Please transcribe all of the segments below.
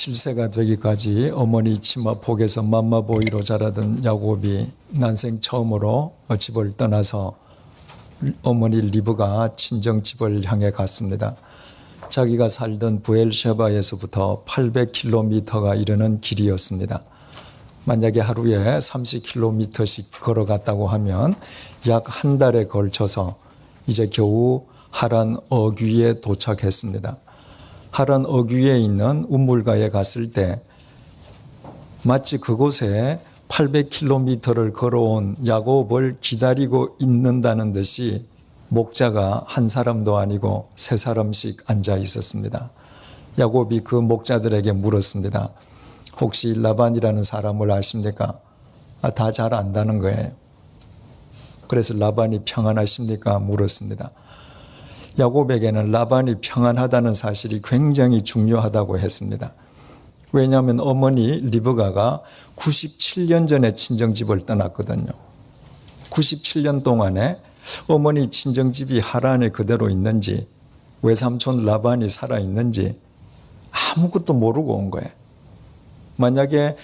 7세가 되기까지 어머니 치마폭에서 맘마보이로 자라던 야곱이 난생 처음으로 집을 떠나서 어머니 리브가 친정집을 향해 갔습니다. 자기가 살던 부엘셰바에서부터 800km가 이르는 길이었습니다. 만약에 하루에 30km씩 걸어갔다고 하면 약 한 달에 걸쳐서 이제 겨우 하란 어귀에 도착했습니다. 하란 어귀에 있는 운물가에 갔을 때 마치 그곳에 800km를 걸어온 야곱을 기다리고 있는다는 듯이 목자가 한 사람도 아니고 세 사람씩 앉아 있었습니다. 야곱이 그 목자들에게 물었습니다. 혹시 라반이라는 사람을 아십니까? 다 잘 안다는 거예요. 그래서 라반이 평안하십니까? 물었습니다. 야곱에게는 라반이 평안하다는 사실이 굉장히 중요하다고 했습니다. 왜냐하면 어머니 리브가가 97년 전에 친정집을 떠났거든요. 97년 동안에 어머니 친정집이 하란에 그대로 있는지 외삼촌 라반이 살아있는지 아무것도 모르고 온 거예요. 만약에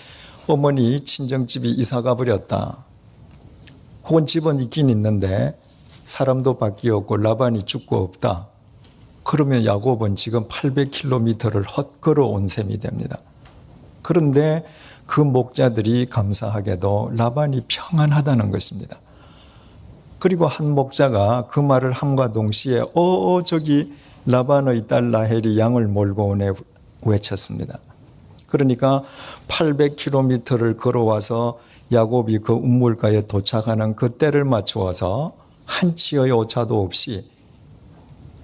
어머니 친정집이 이사가 버렸다. 혹은 집은 있긴 있는데 사람도 바뀌었고 라반이 죽고 없다. 그러면 야곱은 지금 800km를 헛걸어 온 셈이 됩니다. 그런데 그 목자들이 감사하게도 라반이 평안하다는 것입니다. 그리고 한 목자가 그 말을 함과 동시에 저기 라반의 딸 라헬이 양을 몰고 오네 외쳤습니다. 그러니까 800km를 걸어와서 야곱이 그 운물가에 도착하는 그 때를 맞추어서 한치의 오차도 없이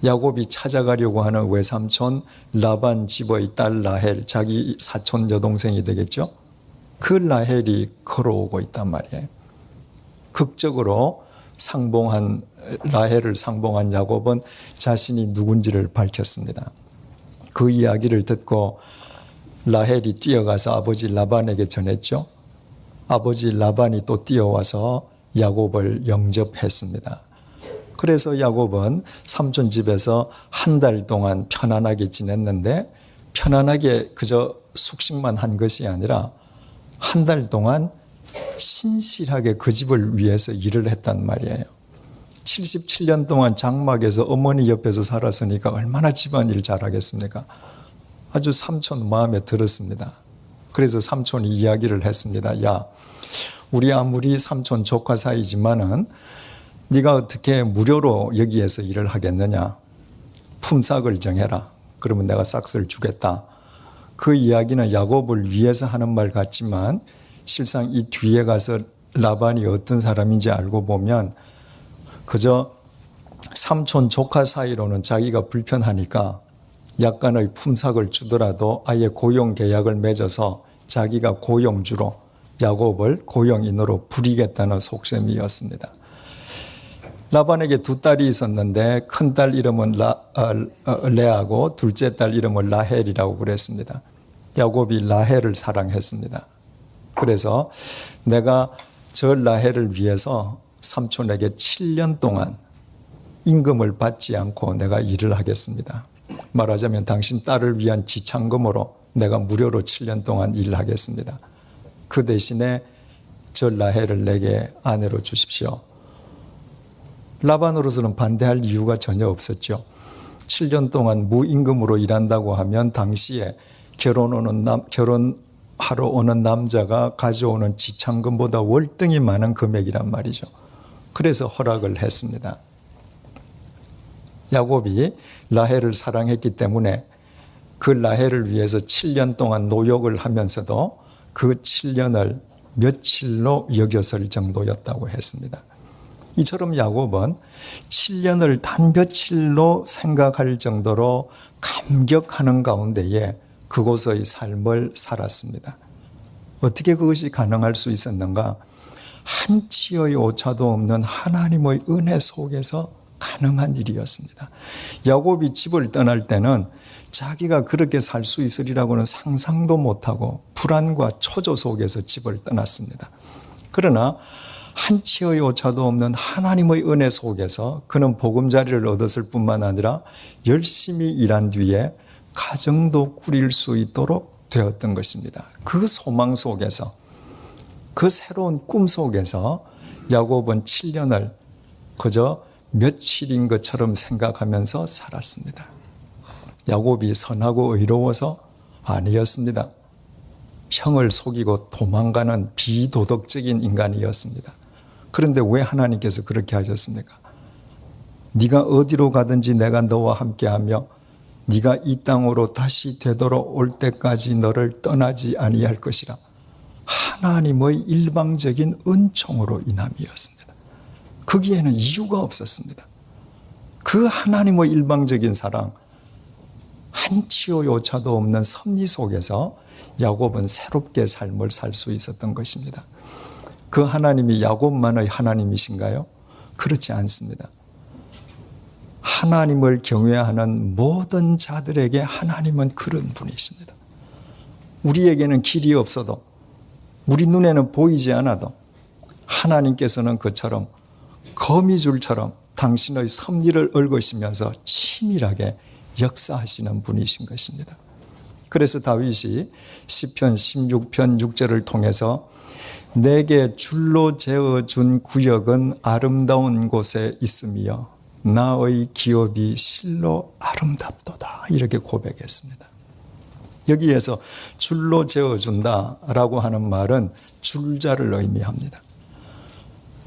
야곱이 찾아가려고 하는 외삼촌 라반 집의 딸 라헬, 자기 사촌 여동생이 되겠죠? 그 라헬이 걸어오고 있단 말이에요. 극적으로 라헬을 상봉한 야곱은 자신이 누군지를 밝혔습니다. 그 이야기를 듣고 라헬이 뛰어가서 아버지 라반에게 전했죠. 아버지 라반이 또 뛰어와서 야곱을 영접했습니다. 그래서 야곱은 삼촌 집에서 한 달 동안 편안하게 지냈는데 편안하게 그저 숙식만 한 것이 아니라 한 달 동안 신실하게 그 집을 위해서 일을 했단 말이에요. 77년 동안 장막에서 어머니 옆에서 살았으니까 얼마나 집안일 잘하겠습니까? 아주 삼촌 마음에 들었습니다. 그래서 삼촌이 이야기를 했습니다. 야, 우리 아무리 삼촌 조카 사이지만은 네가 어떻게 무료로 여기에서 일을 하겠느냐? 품삯을 정해라. 그러면 내가 싹스를 주겠다. 그 이야기는 야곱을 위해서 하는 말 같지만 실상 이 뒤에 가서 라반이 어떤 사람인지 알고 보면 그저 삼촌 조카 사이로는 자기가 불편하니까 약간의 품삯을 주더라도 아예 고용 계약을 맺어서 자기가 고용주로 야곱을 고용인으로 부리겠다는 속셈이었습니다. 라반에게 두 딸이 있었는데 큰 딸 이름은 레아고 둘째 딸 이름은 라헬이라고 그랬습니다. 야곱이 라헬을 사랑했습니다. 그래서 내가 저 라헬을 위해서 삼촌에게 7년 동안 임금을 받지 않고 내가 일을 하겠습니다. 말하자면 당신 딸을 위한 지참금으로 내가 무료로 7년 동안 일하겠습니다. 그 대신에 저 라헬을 내게 아내로 주십시오. 라반으로서는 반대할 이유가 전혀 없었죠. 7년 동안 무임금으로 일한다고 하면 당시에 결혼하러 오는 남자가 가져오는 지참금보다 월등히 많은 금액이란 말이죠. 그래서 허락을 했습니다. 야곱이 라헬을 사랑했기 때문에 그 라헬을 위해서 7년 동안 노역을 하면서도 그 7년을 며칠로 여겼을 정도였다고 했습니다. 이처럼 야곱은 7년을 단 며칠로 생각할 정도로 감격하는 가운데에 그곳의 삶을 살았습니다. 어떻게 그것이 가능할 수 있었는가? 한치의 오차도 없는 하나님의 은혜 속에서 가능한 일이었습니다. 야곱이 집을 떠날 때는 자기가 그렇게 살 수 있으리라고는 상상도 못하고 불안과 초조 속에서 집을 떠났습니다. 그러나 한치의 오차도 없는 하나님의 은혜 속에서 그는 보금자리를 얻었을 뿐만 아니라 열심히 일한 뒤에 가정도 꾸릴 수 있도록 되었던 것입니다. 그 소망 속에서, 그 새로운 꿈 속에서 야곱은 7년을 그저 며칠인 것처럼 생각하면서 살았습니다. 야곱이 선하고 의로워서 아니었습니다. 형을 속이고 도망가는 비도덕적인 인간이었습니다. 그런데 왜 하나님께서 그렇게 하셨습니까? 네가 어디로 가든지 내가 너와 함께하며 네가 이 땅으로 다시 되돌아올 때까지 너를 떠나지 아니할 것이라. 하나님의 일방적인 은총으로 인함이었습니다. 거기에는 이유가 없었습니다. 그 하나님의 일방적인 사랑, 한치의 오차도 없는 섭리 속에서 야곱은 새롭게 삶을 살 수 있었던 것입니다. 그 하나님이 야곱만의 하나님이신가요? 그렇지 않습니다. 하나님을 경외하는 모든 자들에게 하나님은 그런 분이십니다. 우리에게는 길이 없어도, 우리 눈에는 보이지 않아도 하나님께서는 그처럼 거미줄처럼 당신의 섭리를 얽으시면서 치밀하게 역사하시는 분이신 것입니다. 그래서 다윗이 시편 16편 6절을 통해서 내게 줄로 재어준 구역은 아름다운 곳에 있으며 나의 기업이 실로 아름답도다, 이렇게 고백했습니다. 여기에서 줄로 재어준다라고 하는 말은 줄자를 의미합니다.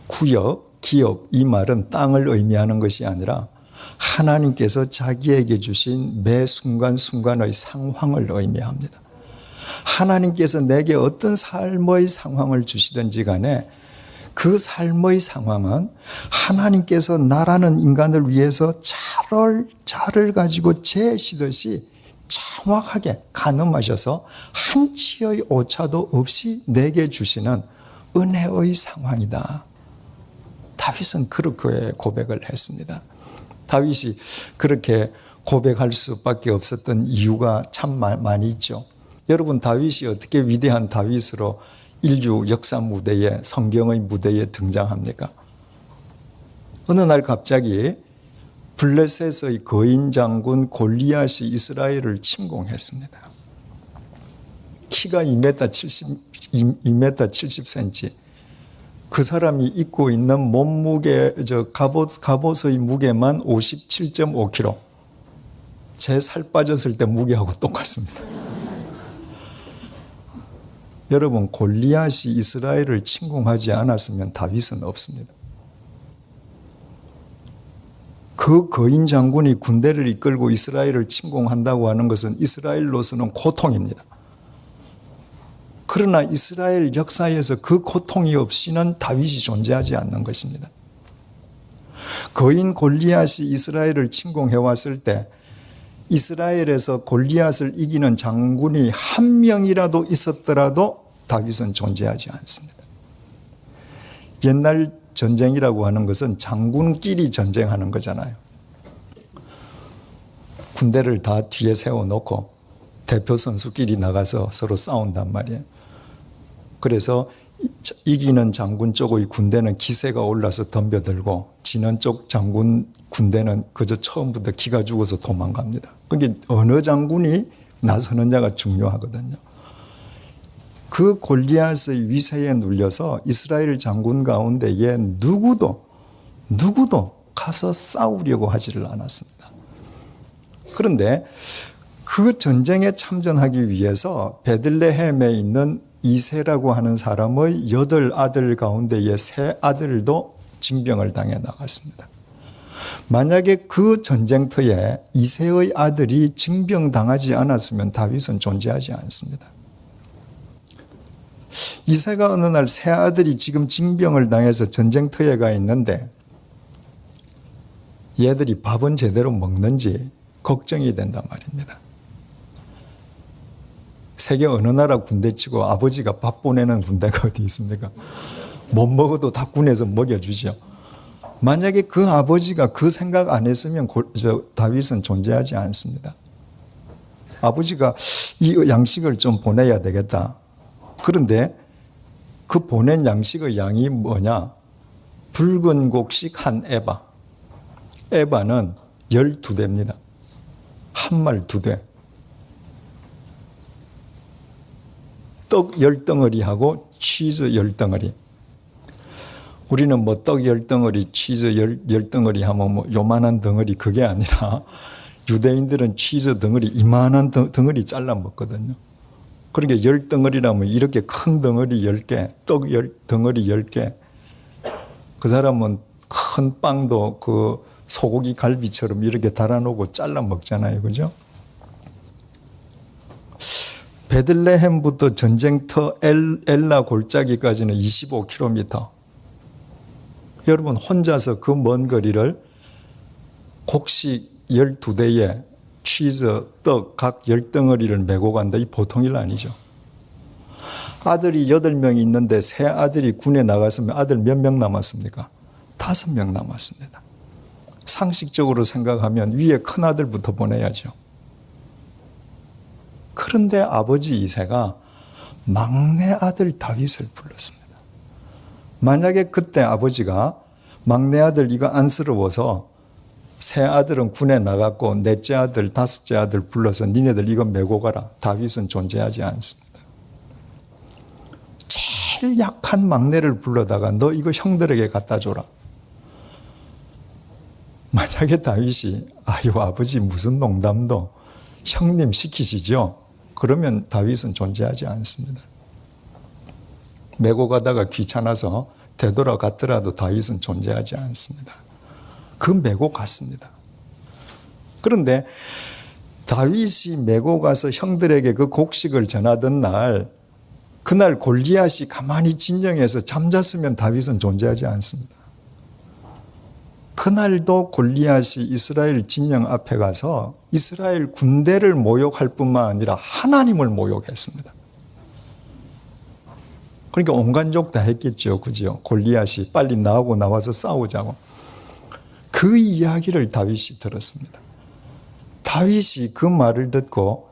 구역, 기업, 이 말은 땅을 의미하는 것이 아니라 하나님께서 자기에게 주신 매 순간순간의 상황을 의미합니다. 하나님께서 내게 어떤 삶의 상황을 주시든지 간에 그 삶의 상황은 하나님께서 나라는 인간을 위해서 자를 가지고 재시듯이 정확하게 가늠하셔서 한치의 오차도 없이 내게 주시는 은혜의 상황이다. 다윗은 그렇게 고백을 했습니다. 다윗이 그렇게 고백할 수밖에 없었던 이유가 참 많이 있죠. 여러분, 다윗이 어떻게 위대한 다윗으로 인류 역사 무대에, 성경의 무대에 등장합니까? 어느 날 갑자기 블레셋의 거인 장군 골리앗이 이스라엘을 침공했습니다. 키가 2m 70cm. 그 사람이 입고 있는 몸무게, 갑옷의 무게만 57.5kg. 제 살 빠졌을 때 무게하고 똑같습니다. 여러분, 골리앗이 이스라엘을 침공하지 않았으면 다윗은 없습니다. 그 거인 장군이 군대를 이끌고 이스라엘을 침공한다고 하는 것은 이스라엘로서는 고통입니다. 그러나 이스라엘 역사에서 그 고통이 없이는 다윗이 존재하지 않는 것입니다. 거인 골리앗이 이스라엘을 침공해왔을 때 이스라엘에서 골리앗을 이기는 장군이 한 명이라도 있었더라도 다윗은 존재하지 않습니다. 옛날 전쟁이라고 하는 것은 장군끼리 전쟁하는 거잖아요. 군대를 다 뒤에 세워놓고 대표 선수끼리 나가서 서로 싸운단 말이에요. 그래서 이기는 장군 쪽의 군대는 기세가 올라서 덤벼들고 지는 쪽 장군 군대는 그저 처음부터 기가 죽어서 도망갑니다. 그러니까 어느 장군이 나서느냐가 중요하거든요. 그 골리앗의 위세에 눌려서 이스라엘 장군 가운데에 누구도 가서 싸우려고 하지를 않았습니다. 그런데 그 전쟁에 참전하기 위해서 베들레헴에 있는 이세라고 하는 사람의 8아들 가운데의 3아들도 징병을 당해 나갔습니다. 만약에 그 전쟁터에 이세의 아들이 징병당하지 않았으면 다윗은 존재하지 않습니다. 이세가 어느 날 3아들이 지금 징병을 당해서 전쟁터에 가 있는데 얘들이 밥은 제대로 먹는지 걱정이 된단 말입니다. 세계 어느 나라 군대치고 아버지가 밥 보내는 군대가 어디 있습니까? 못 먹어도 다 군에서 먹여주죠. 만약에 그 아버지가 그 생각 안 했으면 다윗은 존재하지 않습니다. 아버지가 이 양식을 좀 보내야 되겠다. 그런데 그 보낸 양식의 양이 뭐냐? 붉은 곡식 한 에바. 에바는 12대입니다. 한 말 2대. 떡 10덩어리하고 치즈 10덩어리. 우리는 뭐 떡 10덩어리, 치즈 10덩어리 하면 뭐 요만한 덩어리 그게 아니라 유대인들은 치즈 덩어리 이만한 덩어리 잘라 먹거든요. 그러니까 10덩어리라면 이렇게 큰 덩어리 10개, 떡 덩어리 10개. 그 사람은 큰 빵도 그 소고기 갈비처럼 이렇게 달아놓고 잘라 먹잖아요. 그죠? 베들레헴부터 전쟁터 엘라 골짜기까지는 25km. 여러분 혼자서 그 먼 거리를 곡식 12대에 치즈, 떡 각 10덩어리를 메고 간다. 이 보통 일 아니죠. 아들이 8명이 있는데 세 아들이 군에 나갔으면 아들 몇 명 남았습니까? 5명 남았습니다. 상식적으로 생각하면 위에 큰 아들부터 보내야죠. 그런데 아버지 이새가 막내 아들 다윗을 불렀습니다. 만약에 그때 아버지가 막내 아들 이거 안쓰러워서 세 아들은 군에 나갔고 넷째 아들, 다섯째 아들 불러서 니네들 이거 메고 가라. 다윗은 존재하지 않습니다. 제일 약한 막내를 불러다가 너 이거 형들에게 갖다 줘라. 만약에 다윗이 아유 아버지 무슨 농담도 형님 시키시죠. 그러면 다윗은 존재하지 않습니다. 메고 가다가 귀찮아서 되돌아갔더라도 다윗은 존재하지 않습니다. 그 메고 갔습니다. 그런데 다윗이 메고 가서 형들에게 그 곡식을 전하던 날, 그날 골리앗이 가만히 진영해서 잠잤으면 다윗은 존재하지 않습니다. 그날도 골리앗이 이스라엘 진영 앞에 가서 이스라엘 군대를 모욕할 뿐만 아니라 하나님을 모욕했습니다. 그러니까 온 가족 다 했겠죠. 그죠? 골리앗이 빨리 나와서 싸우자고. 그 이야기를 다윗이 들었습니다. 다윗이 그 말을 듣고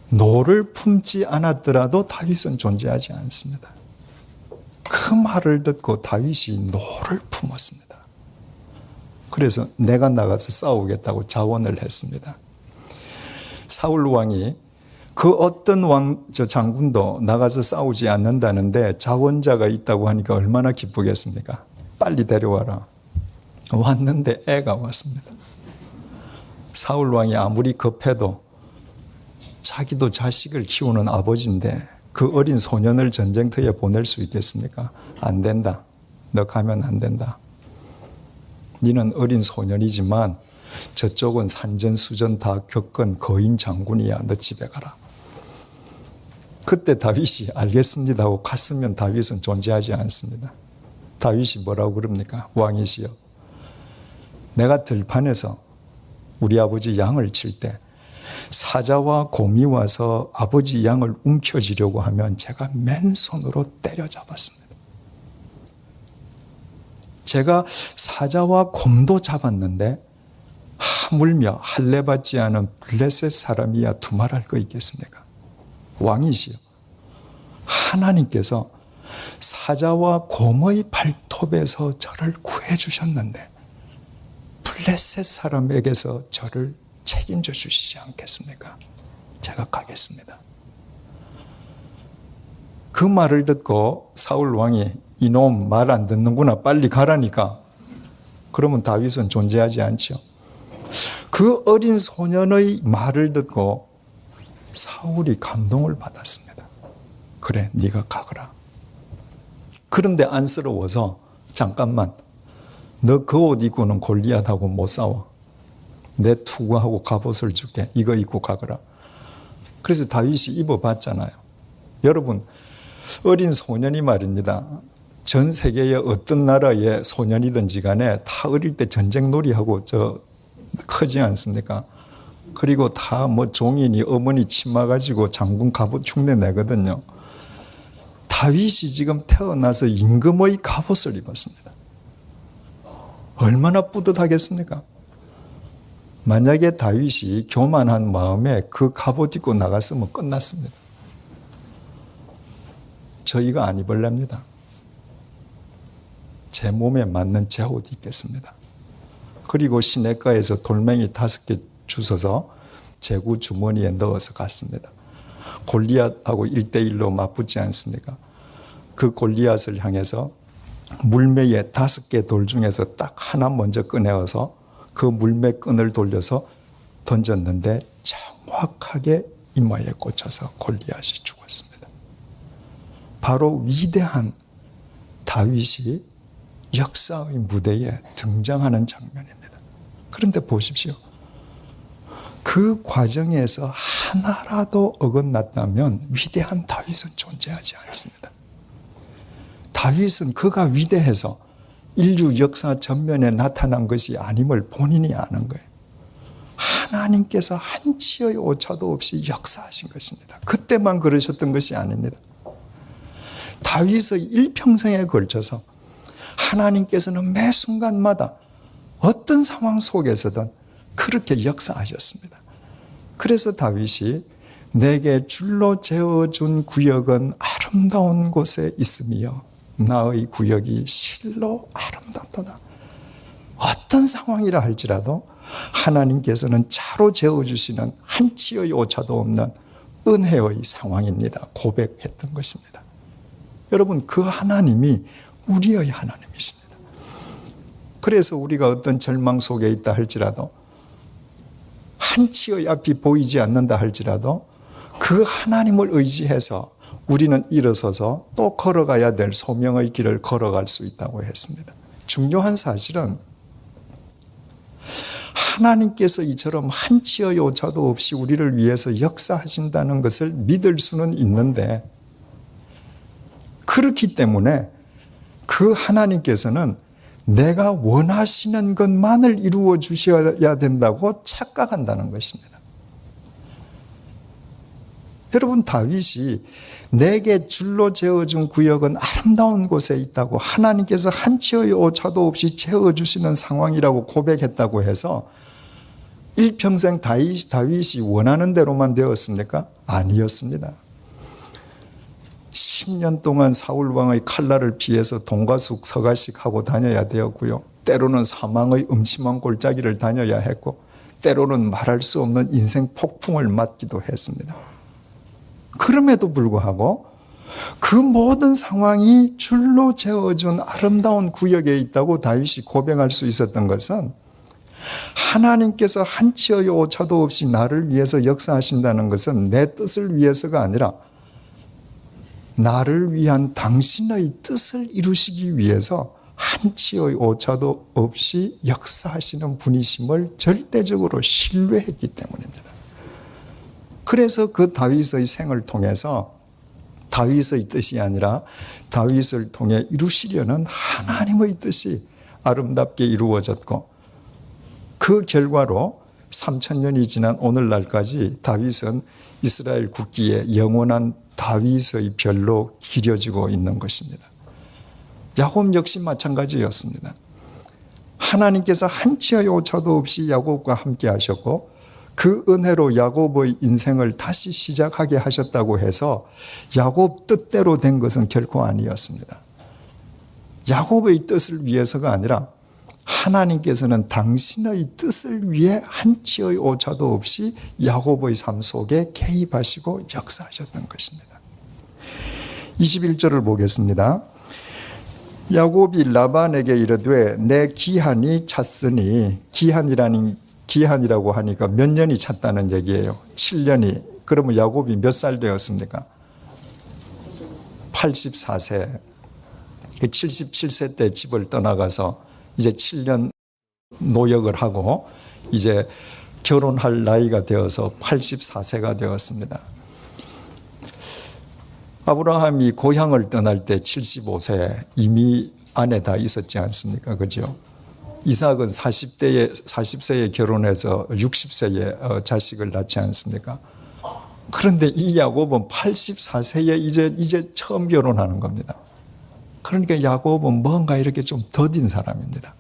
노를 품지 않았더라도 다윗은 존재하지 않습니다. 그 말을 듣고 다윗이 노를 품었습니다. 그래서 내가 나가서 싸우겠다고 자원을 했습니다. 사울 왕이 그 어떤 장군도 나가서 싸우지 않는다는데 자원자가 있다고 하니까 얼마나 기쁘겠습니까? 빨리 데려와라. 왔는데 애가 왔습니다. 사울 왕이 아무리 급해도 자기도 자식을 키우는 아버지인데 그 어린 소년을 전쟁터에 보낼 수 있겠습니까? 안 된다. 너 가면 안 된다. 너는 어린 소년이지만 저쪽은 산전수전 다 겪은 거인 장군이야. 너 집에 가라. 그때 다윗이 알겠습니다 하고 갔으면 다윗은 존재하지 않습니다. 다윗이 뭐라고 그럽니까? 왕이시여. 내가 들판에서 우리 아버지 양을 칠 때 사자와 곰이 와서 아버지 양을 움켜쥐려고 하면 제가 맨손으로 때려잡았습니다. 제가 사자와 곰도 잡았는데 하물며 할례받지 않은 블레셋 사람이야 두말할 거 있겠습니까? 왕이시여. 하나님께서 사자와 곰의 발톱에서 저를 구해주셨는데 블레셋 사람에게서 저를 책임져 주시지 않겠습니까? 제가 가겠습니다. 그 말을 듣고 사울 왕이 이놈 말 안 듣는구나 빨리 가라니까. 그러면 다윗은 존재하지 않죠. 그 어린 소년의 말을 듣고 사울이 감동을 받았습니다. 그래 네가 가거라. 그런데 안쓰러워서 잠깐만 너 그 옷 입고는 골리앗하고 못 싸워. 내 투구하고 갑옷을 줄게. 이거 입고 가거라. 그래서 다윗이 입어봤잖아요. 여러분 어린 소년이 말입니다. 전 세계의 어떤 나라의 소년이든지 간에 다 어릴 때 전쟁놀이하고 크지 않습니까? 그리고 다 뭐 종인이 어머니 치마 가지고 장군 갑옷 흉내 내거든요. 다윗이 지금 태어나서 임금의 갑옷을 입었습니다. 얼마나 뿌듯하겠습니까? 만약에 다윗이 교만한 마음에 그 갑옷 입고 나갔으면 끝났습니다. 저 이거 안 입을랍니다. 제 몸에 맞는 제 옷 입겠습니다. 그리고 시내가에서 돌멩이 5개 주워서 제구 주머니에 넣어서 갔습니다. 골리앗하고 1대1로 맞붙지 않습니까? 그 골리앗을 향해서 물매에 5개 돌 중에서 딱 하나 먼저 꺼내어서 그 물매 끈을 돌려서 던졌는데 정확하게 이마에 꽂혀서 골리앗이 죽었습니다. 바로 위대한 다윗이 역사의 무대에 등장하는 장면입니다. 그런데 보십시오. 그 과정에서 하나라도 어긋났다면 위대한 다윗은 존재하지 않습니다. 다윗은 그가 위대해서 인류 역사 전면에 나타난 것이 아님을 본인이 아는 거예요. 하나님께서 한치의 오차도 없이 역사하신 것입니다. 그때만 그러셨던 것이 아닙니다. 다윗의 일평생에 걸쳐서 하나님께서는 매 순간마다 어떤 상황 속에서든 그렇게 역사하셨습니다. 그래서 다윗이 내게 줄로 재어준 구역은 아름다운 곳에 있으며 나의 구역이 실로 아름답도다. 어떤 상황이라 할지라도 하나님께서는 차로 재어주시는 한치의 오차도 없는 은혜의 상황입니다. 고백했던 것입니다. 여러분, 그 하나님이 우리의 하나님이십니다. 그래서 우리가 어떤 절망 속에 있다 할지라도 한치의 앞이 보이지 않는다 할지라도 그 하나님을 의지해서 우리는 일어서서 또 걸어가야 될 소명의 길을 걸어갈 수 있다고 했습니다. 중요한 사실은 하나님께서 이처럼 한치의 오차도 없이 우리를 위해서 역사하신다는 것을 믿을 수는 있는데, 그렇기 때문에 그 하나님께서는 내가 원하시는 것만을 이루어 주셔야 된다고 착각한다는 것입니다. 여러분, 다윗이 내게 줄로 재어준 구역은 아름다운 곳에 있다고 하나님께서 한치의 오차도 없이 재어주시는 상황이라고 고백했다고 해서 일평생 다윗이 원하는 대로만 되었습니까? 아니었습니다. 10년 동안 사울왕의 칼날을 피해서 동가숙 서가식 하고 다녀야 되었고요. 때로는 사망의 음침한 골짜기를 다녀야 했고, 때로는 말할 수 없는 인생 폭풍을 맞기도 했습니다. 그럼에도 불구하고 그 모든 상황이 줄로 재어준 아름다운 구역에 있다고 다윗이 고백할 수 있었던 것은 하나님께서 한치의 오차도 없이 나를 위해서 역사하신다는 것은 내 뜻을 위해서가 아니라 나를 위한 당신의 뜻을 이루시기 위해서 한치의 오차도 없이 역사하시는 분이심을 절대적으로 신뢰했기 때문입니다. 그래서 그 다윗의 생을 통해서 다윗의 뜻이 아니라 다윗을 통해 이루시려는 하나님의 뜻이 아름답게 이루어졌고, 그 결과로 3000년이 지난 오늘날까지 다윗은 이스라엘 국기의 영원한 다윗의 별로 기려지고 있는 것입니다. 야곱 역시 마찬가지였습니다. 하나님께서 한치의 오차도 없이 야곱과 함께 하셨고, 그 은혜로 야곱의 인생을 다시 시작하게 하셨다고 해서 야곱 뜻대로 된 것은 결코 아니었습니다. 야곱의 뜻을 위해서가 아니라 하나님께서는 당신의 뜻을 위해 한치의 오차도 없이 야곱의 삶 속에 개입하시고 역사하셨던 것입니다. 21절을 보겠습니다. 야곱이 라반에게 이르되 내 기한이 찼으니, 기한이라고 하니까 몇 년이 찼다는 얘기예요. 7년이. 그러면 야곱이 몇 살 되었습니까? 84세. 77세 때 집을 떠나가서 이제 7년 노역을 하고 이제 결혼할 나이가 되어서 84세가 되었습니다. 아브라함이 고향을 떠날 때 75세 이미 아내 다 있었지 않습니까? 그죠? 이삭은 40세에 결혼해서 60세에 자식을 낳지 않습니까? 그런데 이 야곱은 84세에 이제 처음 결혼하는 겁니다. 그러니까 야곱은 뭔가 이렇게 좀 더딘 사람입니다.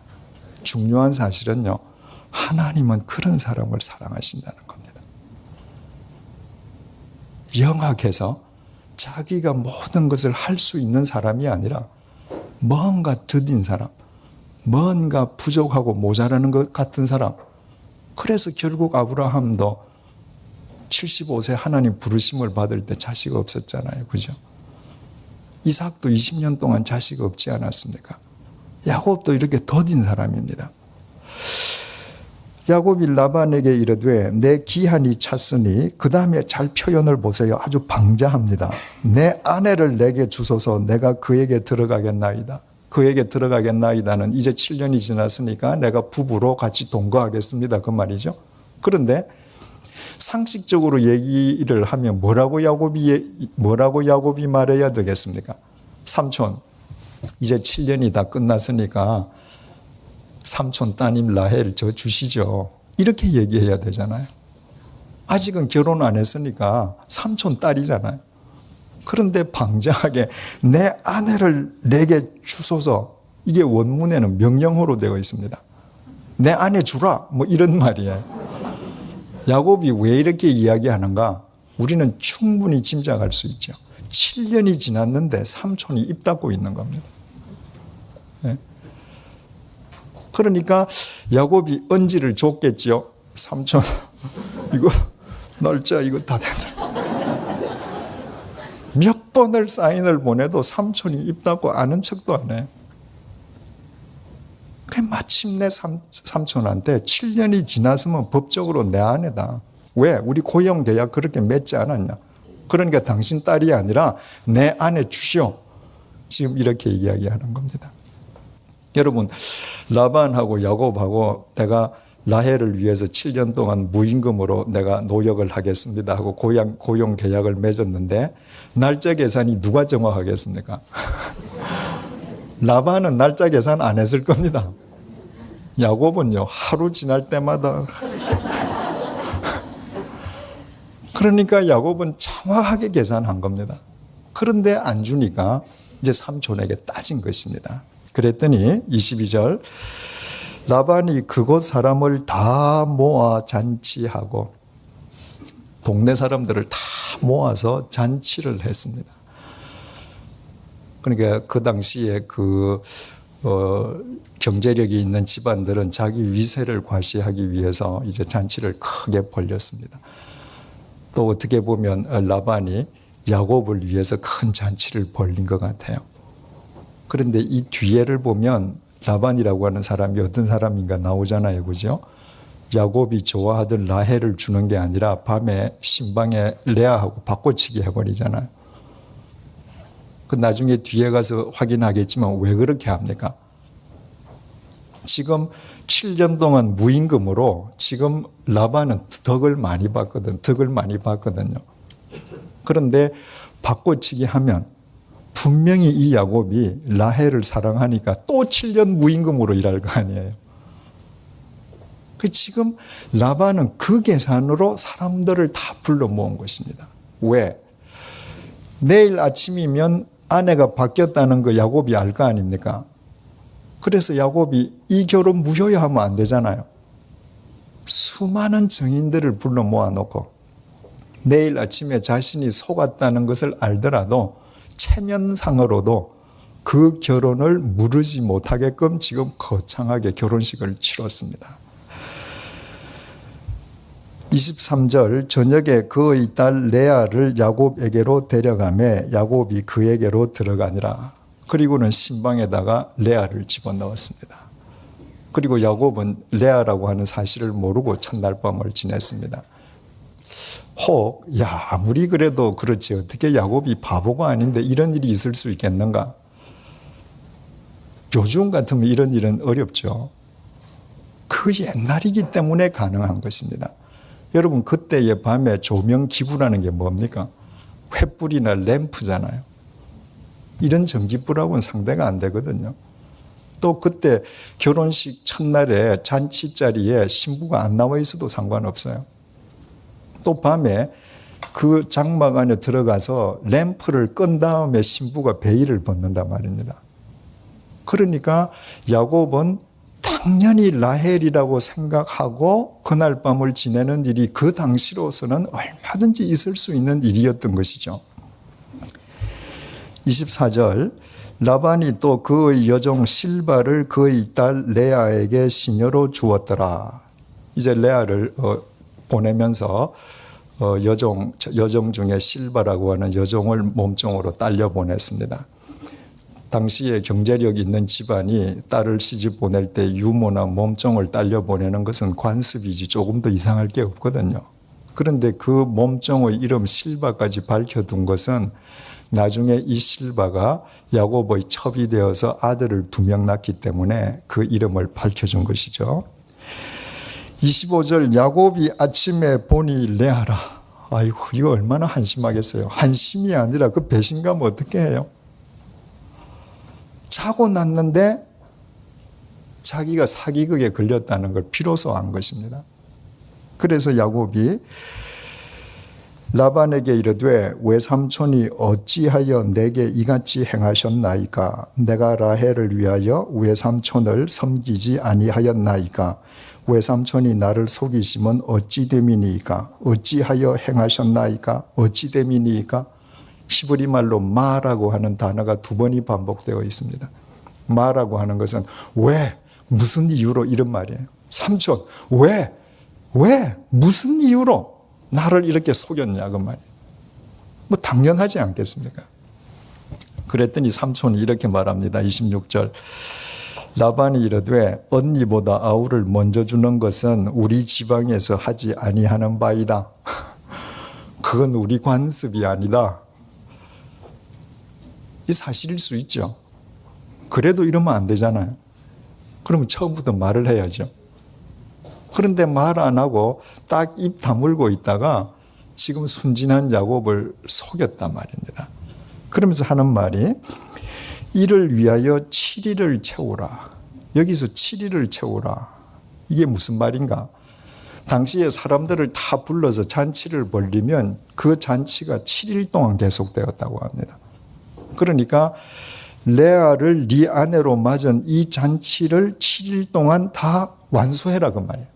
중요한 사실은요, 하나님은 그런 사람을 사랑하신다는 겁니다. 영악해서 자기가 모든 것을 할 수 있는 사람이 아니라 뭔가 더딘 사람, 뭔가 부족하고 모자라는 것 같은 사람. 그래서 결국 아브라함도 75세 하나님 부르심을 받을 때 자식 없었잖아요. 그죠? 이삭도 20년 동안 자식 없지 않았습니까? 야곱도 이렇게 더딘 사람입니다. 야곱이 라반에게 이르되 내 기한이 찼으니 그 다음에 잘 표현을 보세요. 아주 방자합니다. 내 아내를 내게 주소서 내가 그에게 들어가겠나이다. 그에게 들어가겠나이다는 이제 7년이 지났으니까 내가 부부로 같이 동거하겠습니다. 그 말이죠. 그런데 상식적으로 얘기를 하면 뭐라고 야곱이 말해야 되겠습니까? 삼촌, 이제 7년이 다 끝났으니까 삼촌 따님 라헬 저 주시죠. 이렇게 얘기해야 되잖아요. 아직은 결혼 안 했으니까 삼촌 딸이잖아요. 그런데 방자하게 내 아내를 내게 주소서. 이게 원문에는 명령어로 되어 있습니다. 내 아내 주라. 뭐 이런 말이에요. 야곱이 왜 이렇게 이야기하는가? 우리는 충분히 짐작할 수 있죠. 7년이 지났는데 삼촌이 입 닫고 있는 겁니다. 네. 그러니까 야곱이 언지를 줬겠지요. 삼촌 이거 날짜 이거 다 된다. 몇 번을 사인을 보내도 삼촌이 입 닫고 아는 척도 안 해요. 마침내 삼촌한테 7년이 지났으면 법적으로 내 아내다. 왜? 우리 고용 계약 그렇게 맺지 않았냐. 그러니까 당신 딸이 아니라 내 아내 주시오. 지금 이렇게 이야기하는 겁니다. 여러분, 라반하고 야곱하고 내가 라헬을 위해서 7년 동안 무임금으로 내가 노역을 하겠습니다 하고 고용 계약을 맺었는데 날짜 계산이 누가 정확하겠습니까? 라반은 날짜 계산 안 했을 겁니다. 야곱은요, 하루 지날 때마다. 그러니까 야곱은 정확하게 계산한 겁니다. 그런데 안 주니까 이제 삼촌에게 따진 것입니다. 그랬더니 22절 라반이 그곳 사람을 다 모아 잔치하고 동네 사람들을 다 모아서 잔치를 했습니다. 그러니까 그 당시에 경제력이 있는 집안들은 자기 위세를 과시하기 위해서 이제 잔치를 크게 벌렸습니다. 또 어떻게 보면 라반이 야곱을 위해서 큰 잔치를 벌린 것 같아요. 그런데 이 뒤에를 보면 라반이라고 하는 사람이 어떤 사람인가 나오잖아요. 그죠? 야곱이 좋아하던 라헬을 주는 게 아니라 밤에 신방에 레아하고 바꿔치기 해버리잖아요. 그 나중에 뒤에 가서 확인하겠지만 왜 그렇게 합니까? 지금 7년 동안 무임금으로 지금 라반은 덕을 많이 받거든요. 그런데 바꿔치기 하면 분명히 이 야곱이 라헬을 사랑하니까 또 7년 무임금으로 일할 거 아니에요. 지금 라반은 그 계산으로 사람들을 다 불러 모은 것입니다. 왜? 내일 아침이면 아내가 바뀌었다는 거 야곱이 알 거 아닙니까? 그래서 야곱이 이 결혼 무효화하면 안 되잖아요. 수많은 증인들을 불러 모아놓고 내일 아침에 자신이 속았다는 것을 알더라도 체면상으로도 그 결혼을 무르지 못하게끔 지금 거창하게 결혼식을 치렀습니다. 23절 저녁에 그의 딸 레아를 야곱에게로 데려가매 야곱이 그에게로 들어가니라. 그리고는 신방에다가 레아를 집어넣었습니다. 그리고 야곱은 레아라고 하는 사실을 모르고 첫날 밤을 지냈습니다. 혹 아무리 그래도 그렇지 어떻게 야곱이 바보가 아닌데 이런 일이 있을 수 있겠는가? 요즘 같으면 이런 일은 어렵죠. 그 옛날이기 때문에 가능한 것입니다. 여러분 그때의 밤에 조명 기구라는 게 뭡니까? 횃불이나 램프잖아요. 이런 전기불하고는 상대가 안 되거든요. 또 그때 결혼식 첫날에 잔치 자리에 신부가 안 나와 있어도 상관없어요. 또 밤에 그 장막 안에 들어가서 램프를 끈 다음에 신부가 베일을 벗는단 말입니다. 그러니까 야곱은 당연히 라헬이라고 생각하고 그날 밤을 지내는 일이 그 당시로서는 얼마든지 있을 수 있는 일이었던 것이죠. 24절 라반이 또 그의 여종 실바를 그의 딸 레아에게 시녀로 주었더라. 이제 레아를 보내면서 여종 중에 실바라고 하는 여종을 몸종으로 딸려 보냈습니다. 당시에 경제력 있는 집안이 딸을 시집 보낼 때 유모나 몸종을 딸려 보내는 것은 관습이지 조금 더 이상할 게 없거든요. 그런데 그 몸종의 이름 실바까지 밝혀둔 것은 나중에 이 실바가 야곱의 첩이 되어서 아들을 2명 낳기 때문에 그 이름을 밝혀준 것이죠. 25절 야곱이 아침에 보니 레아라. 아이고 이거 얼마나 한심하겠어요. 한심이 아니라 그 배신감 어떻게 해요? 자고 났는데 자기가 사기극에 걸렸다는 걸 비로소 안 것입니다. 그래서 야곱이 라반에게 이르되 외삼촌이 어찌하여 내게 이같이 행하셨나이까? 내가 라헬을 위하여 외삼촌을 섬기지 아니하였나이까? 외삼촌이 나를 속이심은 어찌 됨이니이까? 어찌하여 행하셨나이까? 어찌 됨이니이까? 히브리 말로 마라고 하는 단어가 2번이 반복되어 있습니다. 마라고 하는 것은 왜? 무슨 이유로? 이런 말이에요. 삼촌 왜? 무슨 이유로 나를 이렇게 속였냐 그 말이에요. 뭐 당연하지 않겠습니까? 그랬더니 삼촌이 이렇게 말합니다. 26절 라반이 이르되 언니보다 아우를 먼저 주는 것은 우리 지방에서 하지 아니하는 바이다. 그건 우리 관습이 아니다. 이 사실일 수 있죠. 그래도 이러면 안 되잖아요. 그러면 처음부터 말을 해야죠. 그런데 말 안 하고 딱 입 다물고 있다가 지금 순진한 야곱을 속였단 말입니다. 그러면서 하는 말이 이를 위하여 7일을 채우라. 여기서 7일을 채우라. 이게 무슨 말인가? 당시에 사람들을 다 불러서 잔치를 벌리면 그 잔치가 7일 동안 계속되었다고 합니다. 그러니까 레아를 네 아내로 맞은 이 잔치를 7일 동안 다 완수해라 그 말이에요.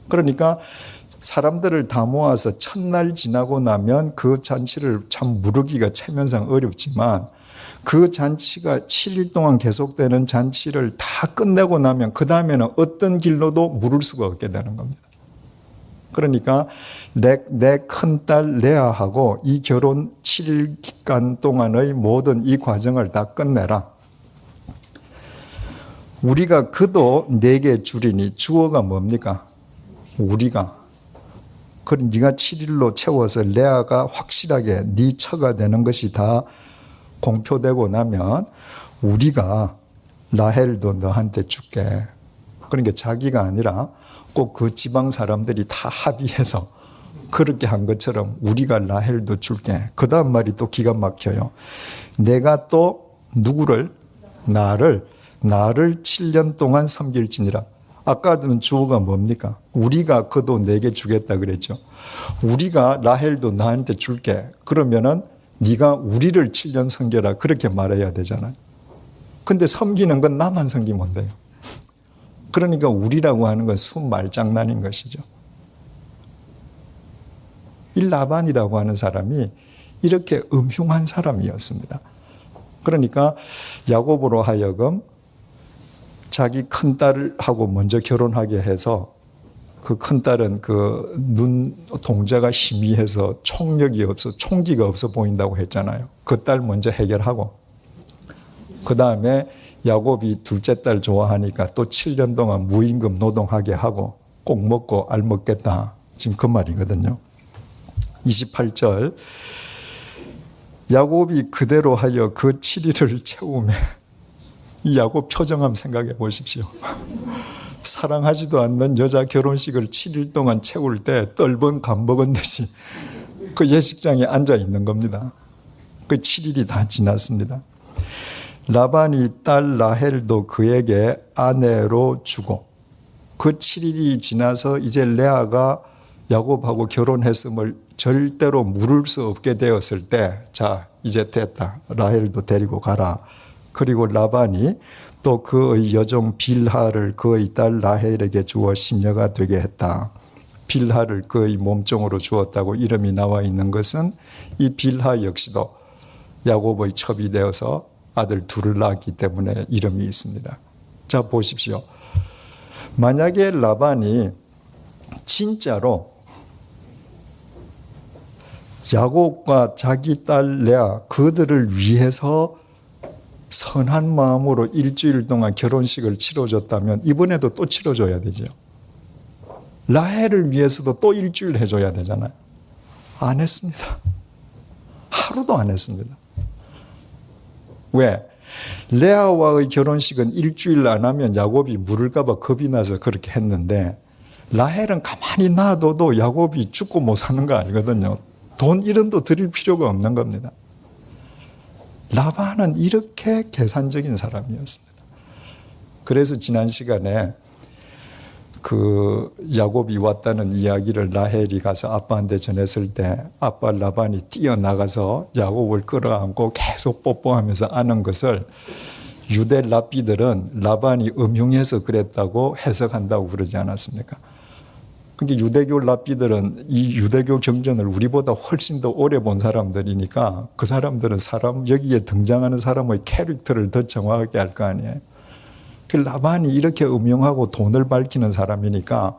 그러니까 사람들을 다 모아서 첫날 지나고 나면 그 잔치를 참 무르기가 체면상 어렵지만 그 잔치가 7일 동안 계속되는 잔치를 다 끝내고 나면 그 다음에는 어떤 길로도 물을 수가 없게 되는 겁니다. 그러니까 내 큰딸 레아하고 이 결혼 7일간 동안의 모든 이 과정을 다 끝내라. 우리가 그도 내게 주리니 주어가 뭡니까? 우리가. 그럼 네가 7일로 채워서 레아가 확실하게 네 처가 되는 것이 다 공표되고 나면 우리가 라헬도 너한테 줄게. 그러니까 자기가 아니라 꼭 그 지방 사람들이 다 합의해서 그렇게 한 것처럼 우리가 라헬도 줄게. 그 다음 말이 또 기가 막혀요. 내가 또 누구를? 나를 7년 동안 섬길지니라. 아까는 주어가 뭡니까? 우리가 그도 내게 주겠다 그랬죠. 우리가 라헬도 나한테 줄게. 그러면은 네가 우리를 7년 섬겨라. 그렇게 말해야 되잖아요. 근데 섬기는 건 나만 섬기면 돼요. 그러니까 우리라고 하는 건 순 말장난인 것이죠. 이 라반이라고 하는 사람이 이렇게 음흉한 사람이었습니다. 그러니까 야곱으로 하여금 자기 큰딸하고 먼저 결혼하게 해서 그 큰딸은 그 눈 동자가 희미해서 총기가 없어 보인다고 했잖아요. 그 딸 먼저 해결하고 그 다음에 야곱이 둘째 딸 좋아하니까 또 7년 동안 무임금 노동하게 하고 꼭 먹고 알 먹겠다. 지금 그 말이거든요. 28절 야곱이 그대로 하여 그 7일을 채우매 이 야곱 표정 한번 생각해 보십시오. 사랑하지도 않는 여자 결혼식을 7일 동안 채울 때 떫은 감 먹은 듯이 그 예식장에 앉아 있는 겁니다. 그 7일이 다 지났습니다. 라반이 딸 라헬도 그에게 아내로 주고 그 7일이 지나서 이제 레아가 야곱하고 결혼했음을 절대로 물을 수 없게 되었을 때 자 이제 됐다. 라헬도 데리고 가라. 그리고 라반이 또 그의 여종 빌하를 그의 딸 라헬에게 주어 시녀가 되게 했다. 빌하를 그의 몸종으로 주었다고 이름이 나와 있는 것은 이 빌하 역시도 야곱의 첩이 되어서 아들 둘을 낳았기 때문에 이름이 있습니다. 자 보십시오. 만약에 라반이 진짜로 야곱과 자기 딸 레아 그들을 위해서 선한 마음으로 일주일 동안 결혼식을 치러줬다면 이번에도 또 치러줘야 되죠. 라헬을 위해서도 또 일주일 해줘야 되잖아요. 안 했습니다. 하루도 안 했습니다. 왜? 레아와의 결혼식은 일주일 안 하면 야곱이 물을까 봐 겁이 나서 그렇게 했는데 라헬은 가만히 놔둬도 야곱이 죽고 못 사는 거 아니거든요. 돈 1원도 드릴 필요가 없는 겁니다. 라반은 이렇게 계산적인 사람이었습니다. 그래서 지난 시간에 그 야곱이 왔다는 이야기를 라헬이 가서 아빠한테 전했을 때 아빠 라반이 뛰어나가서 야곱을 끌어안고 계속 뽀뽀하면서 안은 것을 유대 랍비들은 라반이 음흉해서 그랬다고 해석한다고 그러지 않았습니까? 그러니까 유대교 랍비들은 이 유대교 경전을 우리보다 훨씬 더 오래 본 사람들이니까 그 사람들은 여기에 등장하는 사람의 캐릭터를 더 정확하게 알 거 아니에요. 그 라반이 이렇게 음흉하고 돈을 밝히는 사람이니까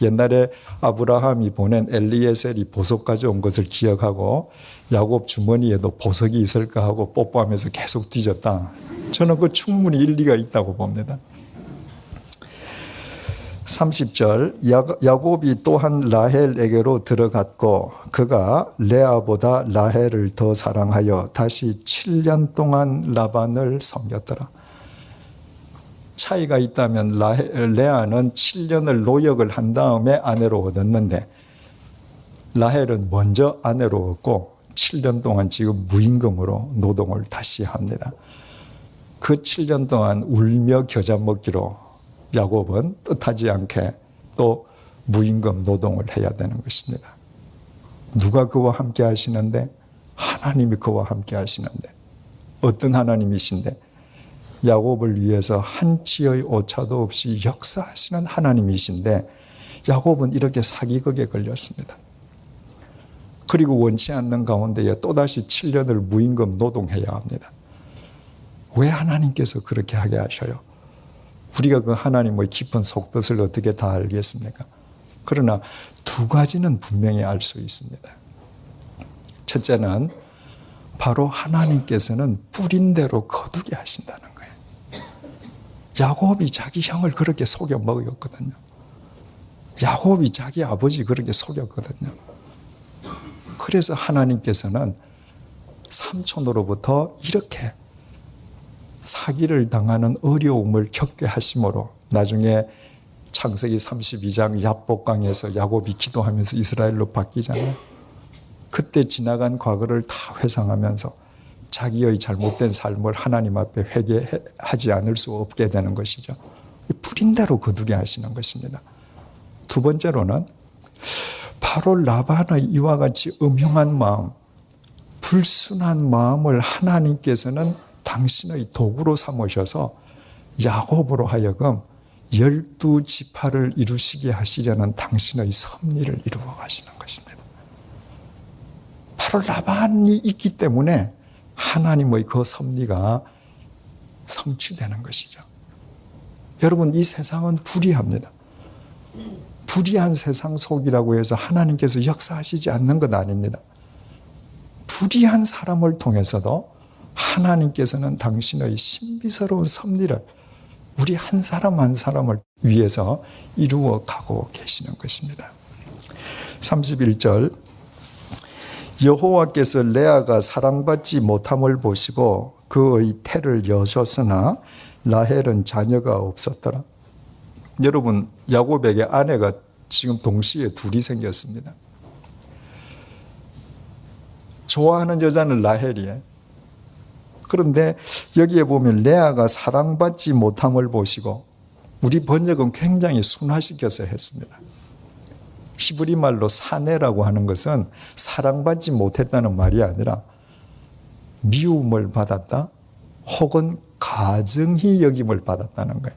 옛날에 아브라함이 보낸 엘리에셀이 보석 가져온 것을 기억하고 야곱 주머니에도 보석이 있을까 하고 뽀뽀하면서 계속 뒤졌다. 저는 그 충분히 일리가 있다고 봅니다. 30절 야곱이 또한 라헬에게로 들어갔고 그가 레아보다 라헬을 더 사랑하여 다시 7년 동안 라반을 섬겼더라. 차이가 있다면 레아는 7년을 노역을 한 다음에 아내로 얻었는데 라헬은 먼저 아내로 얻고 7년 동안 지금 무임금으로 노동을 다시 합니다. 그 7년 동안 울며 겨자 먹기로 야곱은 뜻하지 않게 또 무임금 노동을 해야 되는 것입니다. 누가 그와 함께 하시는데? 하나님이 그와 함께 하시는데. 어떤 하나님이신데? 야곱을 위해서 한치의 오차도 없이 역사하시는 하나님이신데 야곱은 이렇게 사기극에 걸렸습니다. 그리고 원치 않는 가운데에 또다시 7년을 무임금 노동해야 합니다. 왜 하나님께서 그렇게 하게 하셔요? 우리가 그 하나님의 깊은 속뜻을 어떻게 다 알겠습니까? 그러나 두 가지는 분명히 알 수 있습니다. 첫째는 바로 하나님께서는 뿌린 대로 거두게 하신다는 거예요. 야곱이 자기 형을 그렇게 속여 먹였거든요. 야곱이 자기 아버지 그렇게 속였거든요. 그래서 하나님께서는 삼촌으로부터 이렇게 사기를 당하는 어려움을 겪게 하심으로 나중에 창세기 32장 야복강에서 야곱이 기도하면서 이스라엘로 바뀌잖아요. 그때 지나간 과거를 다 회상하면서 자기의 잘못된 삶을 하나님 앞에 회개하지 않을 수 없게 되는 것이죠. 뿌린 대로 거두게 하시는 것입니다. 두 번째로는 바로 라반의 이와 같이 음흉한 마음, 불순한 마음을 하나님께서는 당신의 도구로 삼으셔서 야곱으로 하여금 12지파를 이루시게 하시려는 당신의 섭리를 이루어 가시는 것입니다. 바로 라반이 있기 때문에 하나님의 그 섭리가 성취되는 것이죠. 여러분, 이 세상은 불의합니다. 불의한 세상 속이라고 해서 하나님께서 역사하시지 않는 것 아닙니다. 불의한 사람을 통해서도 하나님께서는 당신의 신비스러운 섭리를 우리 한 사람 한 사람을 위해서 이루어 가고 계시는 것입니다. 31절 여호와께서 레아가 사랑받지 못함을 보시고 그의 태를 여셨으나 라헬은 자녀가 없었더라. 여러분, 야곱에게 아내가 지금 동시에 둘이 생겼습니다. 좋아하는 여자는 라헬이에요. 그런데 여기에 보면 레아가 사랑받지 못함을 보시고, 우리 번역은 굉장히 순화시켜서 했습니다. 히브리 말로 사내라고 하는 것은 사랑받지 못했다는 말이 아니라 미움을 받았다 혹은 가증히 여김을 받았다는 거예요.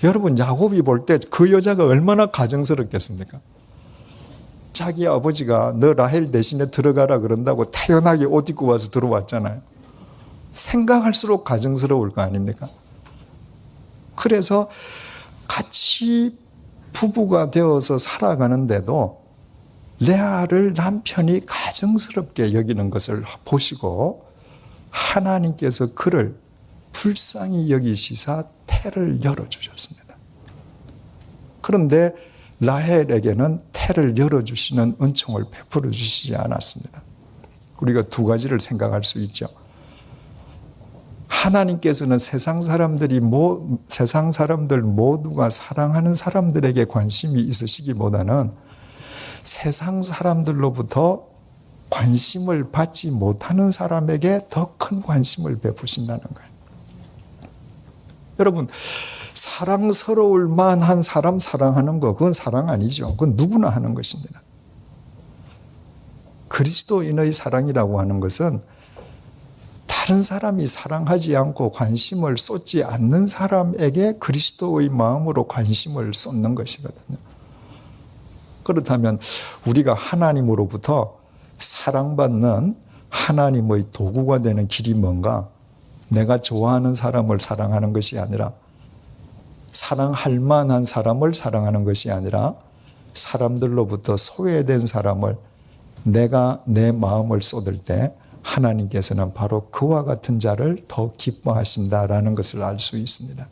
여러분, 야곱이 볼 때 그 여자가 얼마나 가증스럽겠습니까? 자기 아버지가 너 라헬 대신에 들어가라 그런다고 태연하게 옷 입고 와서 들어왔잖아요. 생각할수록 가증스러울 거 아닙니까? 그래서 같이 부부가 되어서 살아가는데도 레아를 남편이 가증스럽게 여기는 것을 보시고 하나님께서 그를 불쌍히 여기시사 태를 열어주셨습니다. 그런데 라헬에게는 태를 열어주시는 은총을 베풀어 주시지 않았습니다. 우리가 두 가지를 생각할 수 있죠. 하나님께서는 세상 사람들 모두가 사랑하는 사람들에게 관심이 있으시기보다는 세상 사람들로부터 관심을 받지 못하는 사람에게 더 큰 관심을 베푸신다는 거예요. 여러분, 사랑스러울 만한 사람 사랑하는 거, 그건 사랑 아니죠. 그건 누구나 하는 것입니다. 그리스도인의 사랑이라고 하는 것은 다른 사람이 사랑하지 않고 관심을 쏟지 않는 사람에게 그리스도의 마음으로 관심을 쏟는 것이거든요. 그렇다면 우리가 하나님으로부터 사랑받는 하나님의 도구가 되는 길이 뭔가? 내가 좋아하는 사람을 사랑하는 것이 아니라, 사랑할 만한 사람을 사랑하는 것이 아니라, 사람들로부터 소외된 사람을 내가 내 마음을 쏟을 때 하나님께서는 바로 그와 같은 자를 더 기뻐하신다라는 것을 알 수 있습니다.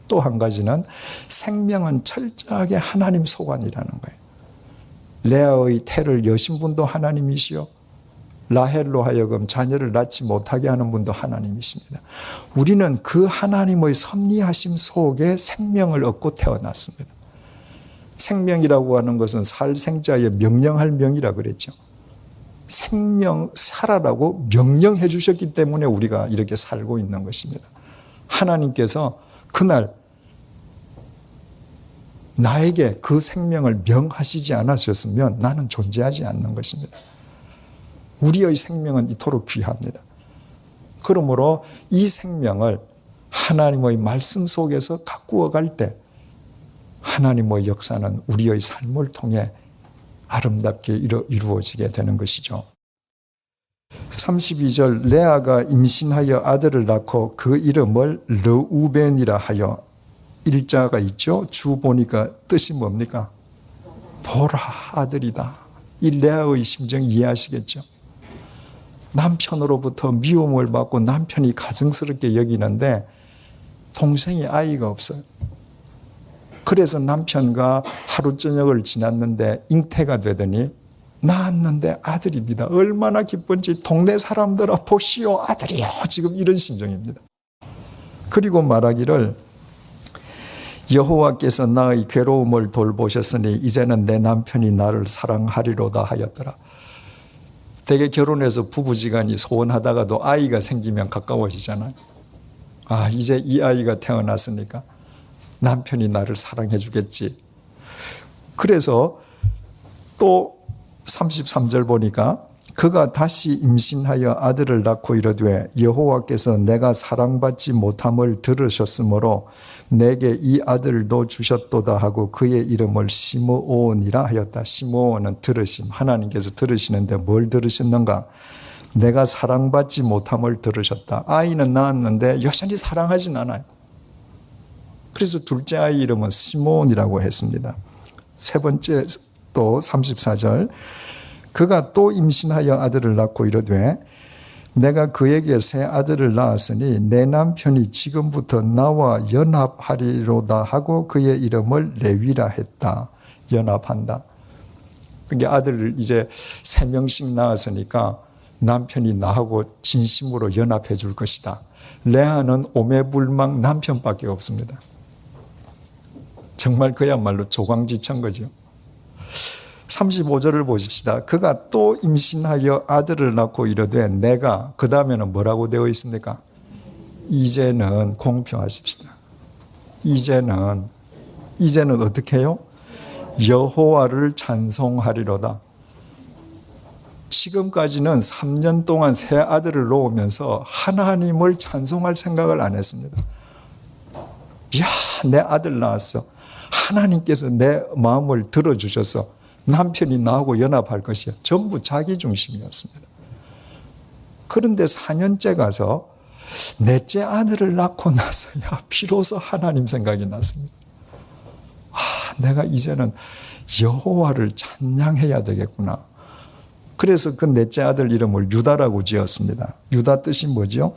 또 한 가지는 생명은 철저하게 하나님 소관이라는 거예요. 레아의 태를 여신 분도 하나님이시요, 라헬로 하여금 자녀를 낳지 못하게 하는 분도 하나님이십니다. 우리는 그 하나님의 섭리하심 속에 생명을 얻고 태어났습니다. 생명이라고 하는 것은 살 생자의 명령할 명이라 그랬죠. 생명 살아라고 명령해 주셨기 때문에 우리가 이렇게 살고 있는 것입니다. 하나님께서 그날 나에게 그 생명을 명하시지 않으셨으면 나는 존재하지 않는 것입니다. 우리의 생명은 이토록 귀합니다. 그러므로 이 생명을 하나님의 말씀 속에서 가꾸어 갈 때 하나님의 역사는 우리의 삶을 통해 아름답게 이루어지게 되는 것이죠. 32절, 레아가 임신하여 아들을 낳고 그 이름을 르우벤이라 하여, 일자가 있죠. 주 보니까 뜻이 뭡니까? 보라, 아들이다. 이 레아의 심정 이해하시겠죠? 남편으로부터 미움을 받고 남편이 가증스럽게 여기는데 동생이 아이가 없어요. 그래서 남편과 하루 저녁을 지났는데 잉태가 되더니 낳았는데 아들입니다. 얼마나 기쁜지 동네 사람들아 보시오, 아들이요. 지금 이런 심정입니다. 그리고 말하기를 여호와께서 나의 괴로움을 돌보셨으니 이제는 내 남편이 나를 사랑하리로다 하였더라. 대개 결혼해서 부부지간이 소원하다가도 아이가 생기면 가까워지잖아요. 아, 이제 이 아이가 태어났으니까 남편이 나를 사랑해 주겠지. 그래서 또 33절 보니까 그가 다시 임신하여 아들을 낳고 이르되 여호와께서 내가 사랑받지 못함을 들으셨으므로 내게 이 아들도 주셨도다 하고 그의 이름을 시므온이라 하였다. 시므온은 들으심, 하나님께서 들으시는데 뭘 들으셨는가? 내가 사랑받지 못함을 들으셨다. 아이는 낳았는데 여전히 사랑하진 않아요. 그래서 둘째 아이 이름은 시므온이라고 했습니다. 세 번째 또 34절, 그가 또 임신하여 아들을 낳고 이르되 내가 그에게 새 아들을 낳았으니 내 남편이 지금부터 나와 연합하리로다 하고 그의 이름을 레위라 했다. 연합한다. 그게 아들을 이제 3명씩 낳았으니까 남편이 나하고 진심으로 연합해 줄 것이다. 레아는 오매불망 남편밖에 없습니다. 정말 그야말로 조광지천 거죠. 35절을 보십시다. 그가 또 임신하여 아들을 낳고 이르되 내가, 그 다음에는 뭐라고 되어 있습니까? 이제는 공평하십시다. 이제는 어떻게 해요? 여호와를 찬송하리로다. 지금까지는 3년 동안 새 아들을 놓으면서 하나님을 찬송할 생각을 안 했습니다. 이야, 내 아들 낳았어. 하나님께서 내 마음을 들어주셔서 남편이 나하고 연합할 것이야. 전부 자기 중심이었습니다. 그런데 4년째 가서 넷째 아들을 낳고 나서야 비로소 하나님 생각이 났습니다. 아, 내가 이제는 여호와를 찬양해야 되겠구나. 그래서 그 넷째 아들 이름을 유다라고 지었습니다. 유다 뜻이 뭐죠?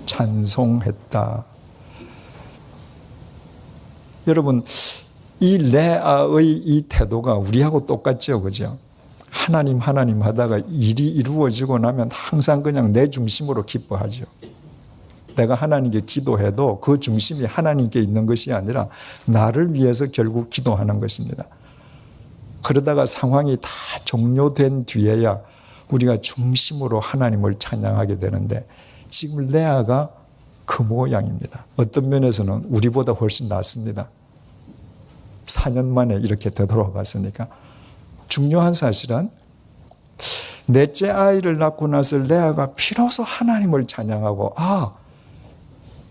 찬송했다. 여러분, 이 레아의 이 태도가 우리하고 똑같죠, 그죠? 하나님 하다가 일이 이루어지고 나면 항상 그냥 내 중심으로 기뻐하죠. 내가 하나님께 기도해도 그 중심이 하나님께 있는 것이 아니라 나를 위해서 결국 기도하는 것입니다. 그러다가 상황이 다 종료된 뒤에야 우리가 중심으로 하나님을 찬양하게 되는데, 지금 레아가 그 모양입니다. 어떤 면에서는 우리보다 훨씬 낫습니다. 4년 만에 이렇게 되돌아갔으니까. 중요한 사실은 넷째 아이를 낳고 나서 레아가 비로소 하나님을 찬양하고,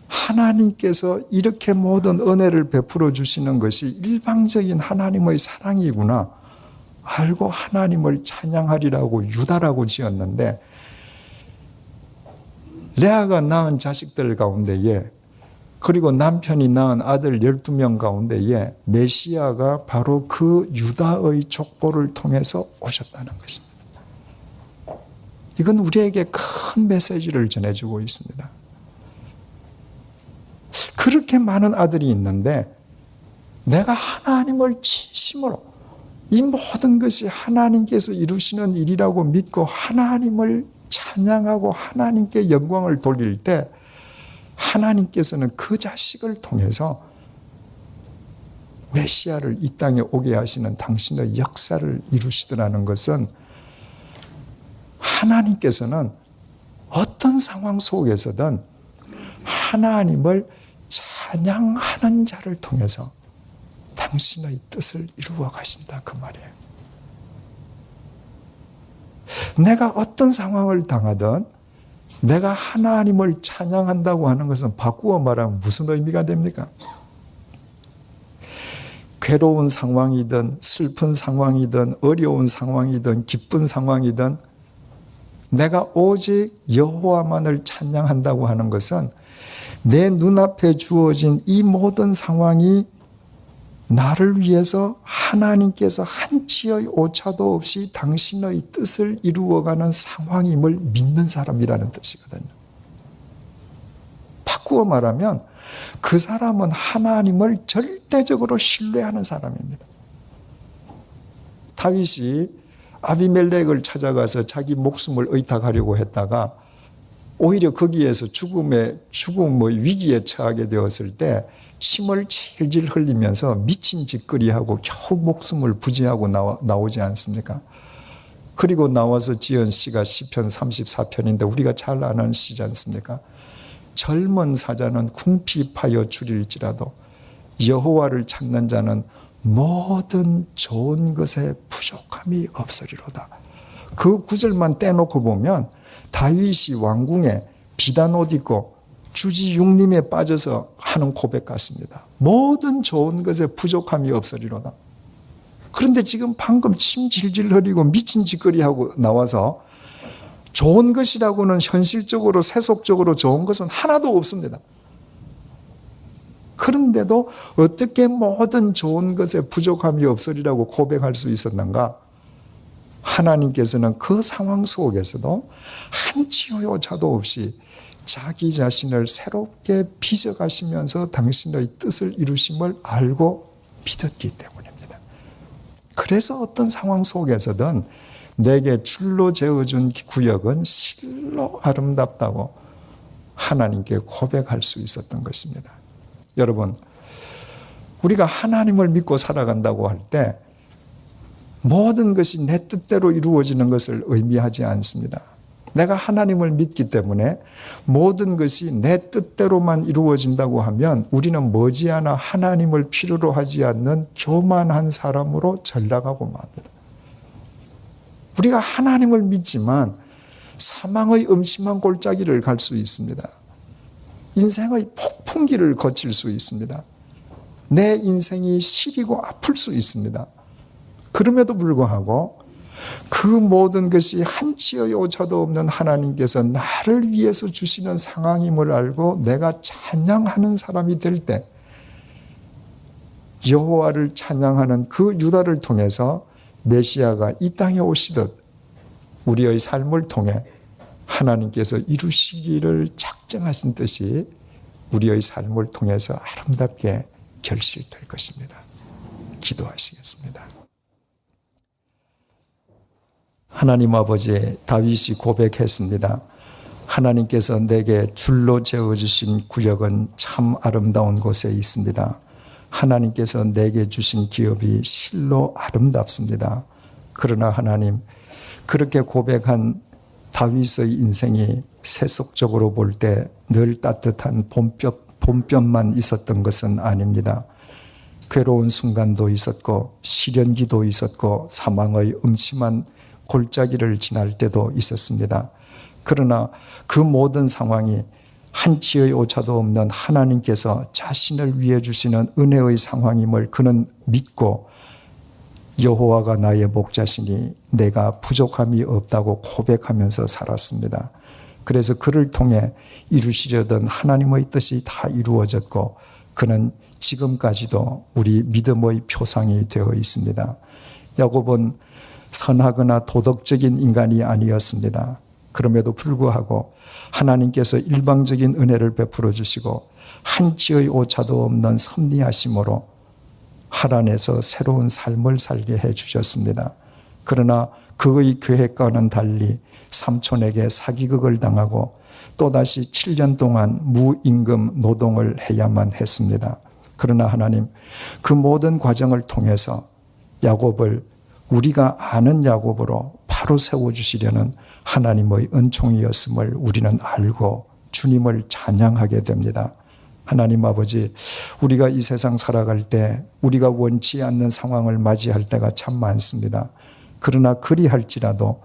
하나님께서 이렇게 모든 은혜를 베풀어 주시는 것이 일방적인 하나님의 사랑이구나 알고 하나님을 찬양하리라고 유다라고 지었는데, 레아가 낳은 자식들 가운데에, 그리고 남편이 낳은 아들 12명 가운데에 메시아가 바로 그 유다의 족보를 통해서 오셨다는 것입니다. 이건 우리에게 큰 메시지를 전해주고 있습니다. 그렇게 많은 아들이 있는데 내가 하나님을 진심으로 이 모든 것이 하나님께서 이루시는 일이라고 믿고 하나님을 찬양하고 하나님께 영광을 돌릴 때, 하나님께서는 그 자식을 통해서 메시아를 이 땅에 오게 하시는 당신의 역사를 이루시더라는 것은, 하나님께서는 어떤 상황 속에서든 하나님을 찬양하는 자를 통해서 당신의 뜻을 이루어 가신다, 그 말이에요. 내가 어떤 상황을 당하든 내가 하나님을 찬양한다고 하는 것은 바꾸어 말하면 무슨 의미가 됩니까? 괴로운 상황이든 슬픈 상황이든 어려운 상황이든 기쁜 상황이든 내가 오직 여호와만을 찬양한다고 하는 것은 내 눈앞에 주어진 이 모든 상황이 나를 위해서 하나님께서 한치의 오차도 없이 당신의 뜻을 이루어가는 상황임을 믿는 사람이라는 뜻이거든요. 바꾸어 말하면 그 사람은 하나님을 절대적으로 신뢰하는 사람입니다. 다윗이 아비멜렉을 찾아가서 자기 목숨을 의탁하려고 했다가 오히려 거기에서 죽음의 위기에 처하게 되었을 때 침을 질질 흘리면서 미친 짓거리하고 겨우 목숨을 부지하고 나오지 않습니까? 그리고 나와서 지은 시가 시편 34편인데 우리가 잘 아는 시지 않습니까? 젊은 사자는 궁핍하여 줄일지라도 여호와를 찾는 자는 모든 좋은 것에 부족함이 없으리로다. 그 구절만 떼놓고 보면 다윗이 왕궁에 비단 옷 입고 주지 육림에 빠져서 하는 고백 같습니다. 모든 좋은 것에 부족함이 없으리로다. 그런데 지금 방금 침 질질 흘리고 미친 짓거리하고 나와서 좋은 것이라고는 현실적으로 세속적으로 좋은 것은 하나도 없습니다. 그런데도 어떻게 모든 좋은 것에 부족함이 없으리라고 고백할 수 있었는가? 하나님께서는 그 상황 속에서도 한치의 오차도 없이 자기 자신을 새롭게 빚어가시면서 당신의 뜻을 이루심을 알고 믿었기 때문입니다. 그래서 어떤 상황 속에서든 내게 줄로 재어준 구역은 실로 아름답다고 하나님께 고백할 수 있었던 것입니다. 여러분, 우리가 하나님을 믿고 살아간다고 할 때 모든 것이 내 뜻대로 이루어지는 것을 의미하지 않습니다. 내가 하나님을 믿기 때문에 모든 것이 내 뜻대로만 이루어진다고 하면 우리는 머지않아 하나님을 필요로 하지 않는 교만한 사람으로 전락하고 맙니다. 우리가 하나님을 믿지만 사망의 음침한 골짜기를 갈 수 있습니다. 인생의 폭풍기를 거칠 수 있습니다. 내 인생이 시리고 아플 수 있습니다. 그럼에도 불구하고 그 모든 것이 한치의 오차도 없는 하나님께서 나를 위해서 주시는 상황임을 알고 내가 찬양하는 사람이 될 때 여호와를 찬양하는 그 유다를 통해서 메시아가 이 땅에 오시듯 우리의 삶을 통해 하나님께서 이루시기를 작정하신 뜻이 우리의 삶을 통해서 아름답게 결실될 것입니다. 기도하시겠습니다. 하나님 아버지, 다윗이 고백했습니다. 하나님께서 내게 줄로 재어주신 구역은 참 아름다운 곳에 있습니다. 하나님께서 내게 주신 기업이 실로 아름답습니다. 그러나 하나님, 그렇게 고백한 다윗의 인생이 세속적으로 볼 때 늘 따뜻한 봄볕만 있었던 것은 아닙니다. 괴로운 순간도 있었고 시련기도 있었고 사망의 음침한 골짜기를 지날 때도 있었습니다. 그러나 그 모든 상황이 한치의 오차도 없는 하나님께서 자신을 위해 주시는 은혜의 상황임을 그는 믿고 여호와가 나의 목자시니 내가 부족함이 없다고 고백하면서 살았습니다. 그래서 그를 통해 이루시려던 하나님의 뜻이 다 이루어졌고 그는 지금까지도 우리 믿음의 표상이 되어 있습니다. 야곱은 선하거나 도덕적인 인간이 아니었습니다. 그럼에도 불구하고 하나님께서 일방적인 은혜를 베풀어 주시고 한치의 오차도 없는 섭리하심으로 하란에서 새로운 삶을 살게 해 주셨습니다. 그러나 그의 계획과는 달리 삼촌에게 사기극을 당하고 또다시 7년 동안 무임금 노동을 해야만 했습니다. 그러나 하나님, 그 모든 과정을 통해서 야곱을 우리가 아는 야곱으로 바로 세워주시려는 하나님의 은총이었음을 우리는 알고 주님을 찬양하게 됩니다. 하나님 아버지, 우리가 이 세상 살아갈 때 우리가 원치 않는 상황을 맞이할 때가 참 많습니다. 그러나 그리할지라도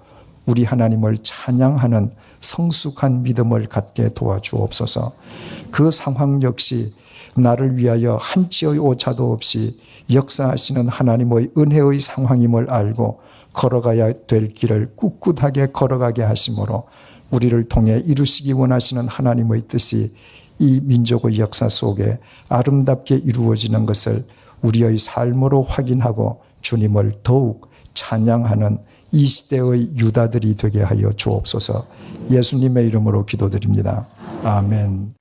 우리 하나님을 찬양하는 성숙한 믿음을 갖게 도와주옵소서. 그 상황 역시 나를 위하여 한치의 오차도 없이 역사하시는 하나님의 은혜의 상황임을 알고 걸어가야 될 길을 꿋꿋하게 걸어가게 하심으로 우리를 통해 이루시기 원하시는 하나님의 뜻이 이 민족의 역사 속에 아름답게 이루어지는 것을 우리의 삶으로 확인하고 주님을 더욱 찬양하는 이 시대의 유다들이 되게 하여 주옵소서. 예수님의 이름으로 기도드립니다. 아멘.